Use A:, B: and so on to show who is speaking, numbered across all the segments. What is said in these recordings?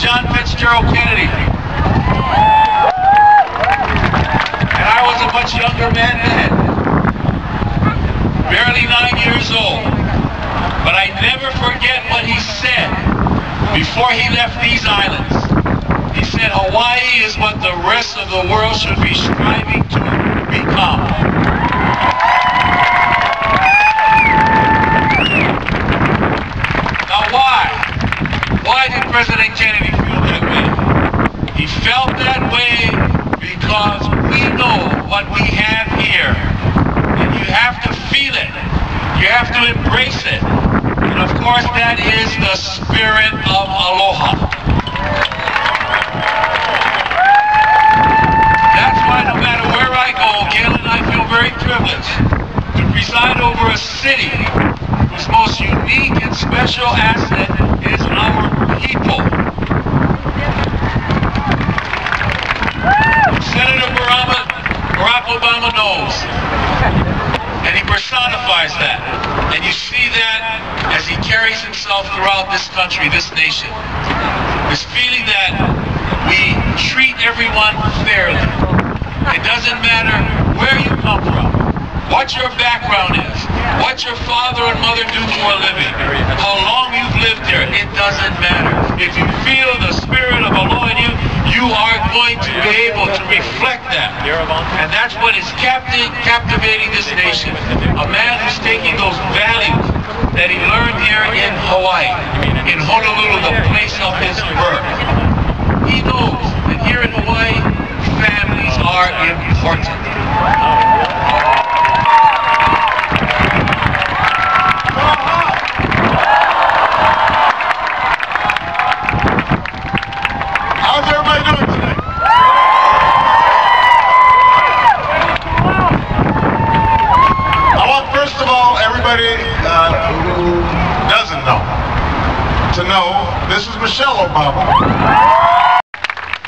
A: John Fitzgerald Kennedy. And I was a much younger man then, barely 9 years old. But I never forget what he said before he left these islands. He said, Hawaii is what the rest of the world should be striving to become. Now why? Why did President Kennedy feel that way? He felt that way because we know what we have here. And you have to feel it. You have to embrace it. And of course that is the spirit of aloha. That's why no matter where I go, Gail and I feel very privileged to preside over a city whose most unique and special asset is our people. Senator Barack Obama knows, and he personifies that. And you see that as he carries himself throughout this country, this nation. This feeling that we treat everyone fairly. It doesn't matter where you come from, what your background is, what your father and mother do for a living, how long you've lived here, it doesn't matter. If you feel the spirit of aloha in you, you are going to be able to reflect that. And that's what is captivating this nation. A man who's taking those values that he learned here in Hawaii, in Honolulu, the place of his birth. He knows that here in Hawaii, families are important.
B: How's everybody doing today? I want, first of all, everybody who doesn't know, to know this is Michelle Obama.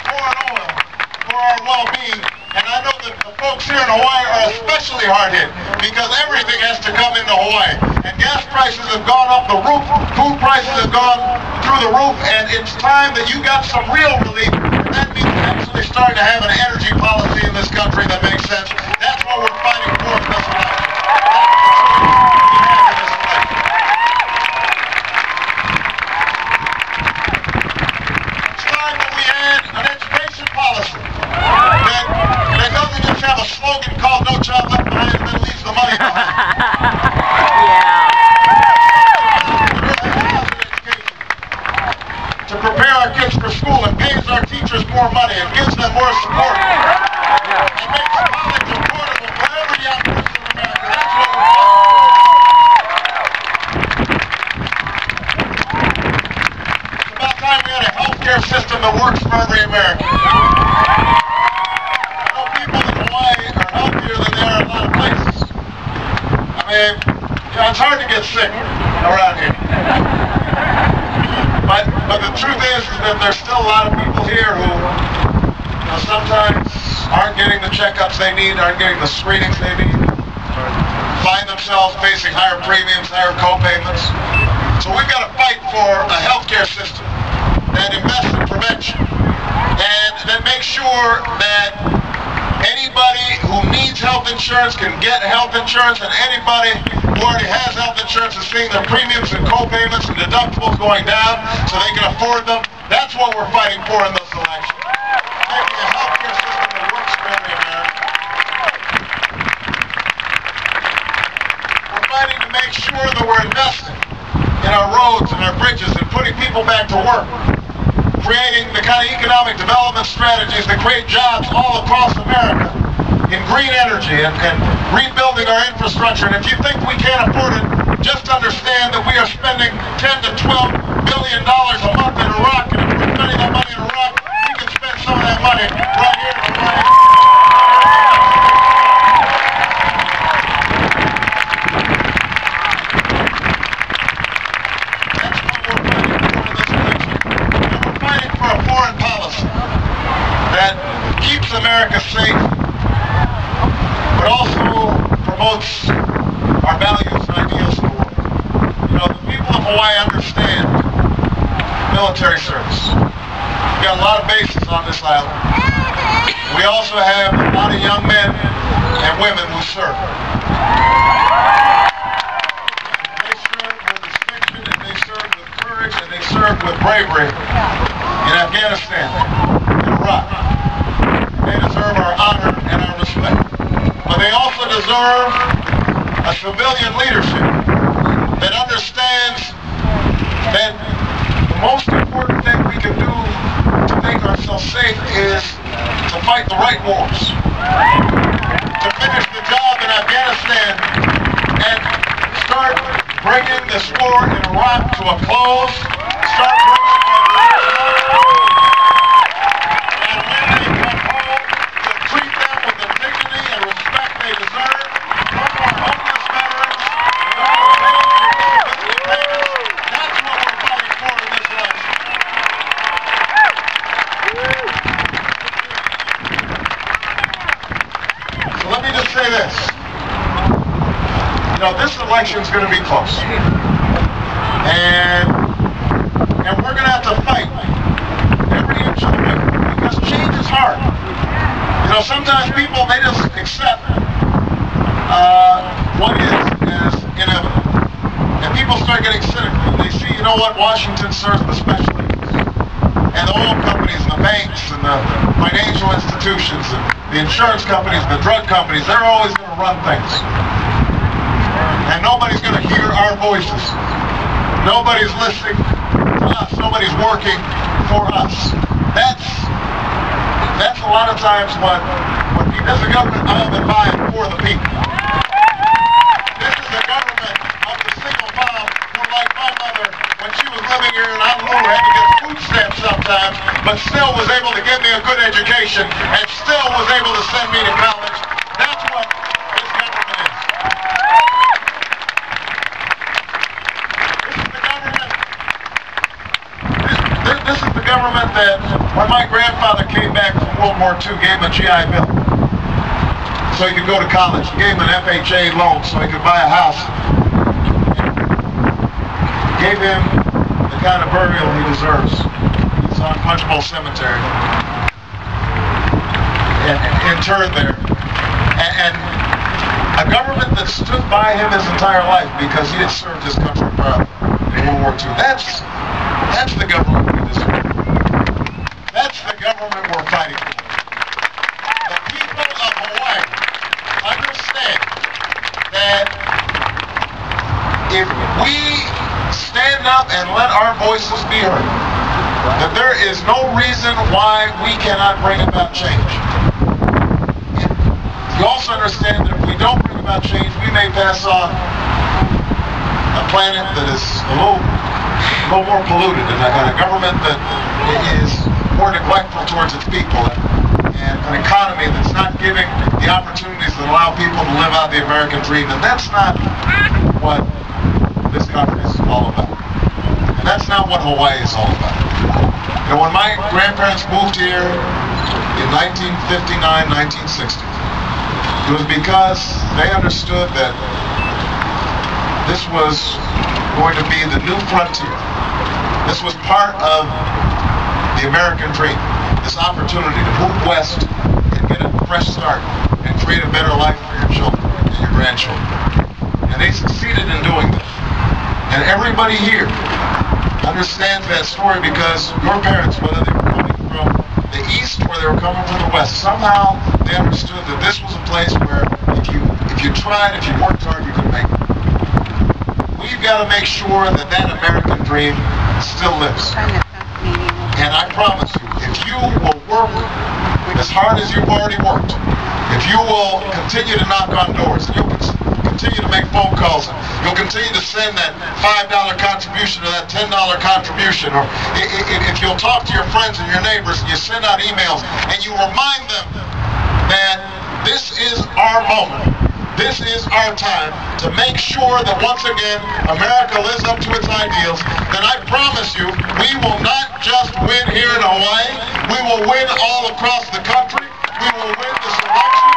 B: For our well-being, and I know that the folks here in Hawaii are especially hard-hit because everything has to come into Hawaii. And gas prices have gone up the roof, food prices have gone through the roof, and it's time that you got some real relief. That means actually starting to have an energy policy in this country that makes sense. That's what we're fighting for in this election. It's time that we had an education policy that doesn't just have a slogan called "No Child Left Behind" and then leaves the money behind. To prepare our kids for school and pays our teachers more money and gives them more support. And makes college affordable for every young person in America. That's what we're It's about time we had a healthcare system that works for every American. I know people in Hawaii are healthier than they are in a lot of places. I mean, it's hard to get sick around here. But the truth is that there's still a lot of people here who sometimes aren't getting the checkups they need, aren't getting the screenings they need, find themselves facing higher premiums, higher co-payments. So we've got to fight for a healthcare system that invests in prevention and that makes sure that anybody who needs health insurance can get health insurance, and anybody who already has health insurance is seeing their premiums and co-payments and deductibles going down so they can afford them. That's what we're fighting for in this election. Making a healthcare system that works for every American. We're fighting to make sure that we're investing in our roads and our bridges and putting people back to work. Creating the kind of economic development strategies that create jobs all across America in green energy and rebuilding our infrastructure. And if you think we can't afford it, just understand that we are spending $10 to $12 billion a month in Iraq, and if we're spending that money in Iraq, we can spend some of that money right here in Hawaii. America safe, but also promotes our values and ideals in the world. You know, the people of Hawaii understand military service. We've got a lot of bases on this island. We also have a lot of young men and women who serve. They serve with distinction, and they serve with courage, and they serve with bravery in Afghanistan, in Iraq. They deserve our honor and our respect. But they also deserve a civilian leadership that understands that the most important thing we can do to make ourselves safe is to fight the right wars, to finish the job in Afghanistan and start bringing this war in Iraq to a close, start bringing our and when they come home, to treat them with the dignity and respect they deserve. From our homeless veterans, that's what we're fighting for in this election. So let me just say this. You know, this election is going to be close. And we're going to have to fight every inch of the way, because change is hard. You know, sometimes people, they just accept what is inevitable. And people start getting cynical. They see, you know what, Washington serves the special interests. And the oil companies, and the banks, and the financial institutions, and the insurance companies, the drug companies, they're always going to run things. And nobody's going to hear our voices. Nobody's listening to us. Nobody's working for us. That's a lot of times what this is a government of and by and for the people. This is a government of the single mom who, like my mother, when she was living here in Honolulu, had to get food stamps sometimes, but still was able to give me a good education and still was able to send me to college. That's what this government is. This is the government that, when my grandfather came back from World War II, gave him a GI Bill so he could go to college. He gave him an FHA loan so he could buy a house. Gave him the kind of burial he deserves. He's on Punch Bowl Cemetery, and interred there. And a government that stood by him his entire life because he had served his country proudly in World War II. That's the government we deserve. That's the government we're fighting for. The people of Hawaii understand that if we stand up and let our voices be heard, that there is no reason why we cannot bring about change. You also understand that if we don't bring about change, we may pass on a planet that is a little more polluted, and a government that is more neglectful towards its people, and an economy that's not giving the opportunities that allow people to live out the American dream. And that's not what this country is all about. And that's not what Hawaii is all about. You know, when my grandparents moved here in 1959, 1960, it was because they understood that this was going to be the new frontier. This was part of the American dream, this opportunity to move west and get a fresh start and create a better life for your children and your grandchildren. And they succeeded in doing this. And everybody here understands that story because your parents, whether they were coming from the east or they were coming from the west, somehow they understood that this was a place where if you tried, if you worked hard, you could make it. We've got to make sure that that American dream still lives. And I promise you, if you will work as hard as you've already worked, if you will continue to knock on doors, and you'll continue to make phone calls, and you'll continue to send that $5 contribution or that $10 contribution, or if you'll talk to your friends and your neighbors and you send out emails and you remind them that this is our moment. This is our time to make sure that once again America lives up to its ideals, then I promise you we will not just win here in Hawaii, we will win all across the country, we will win this election.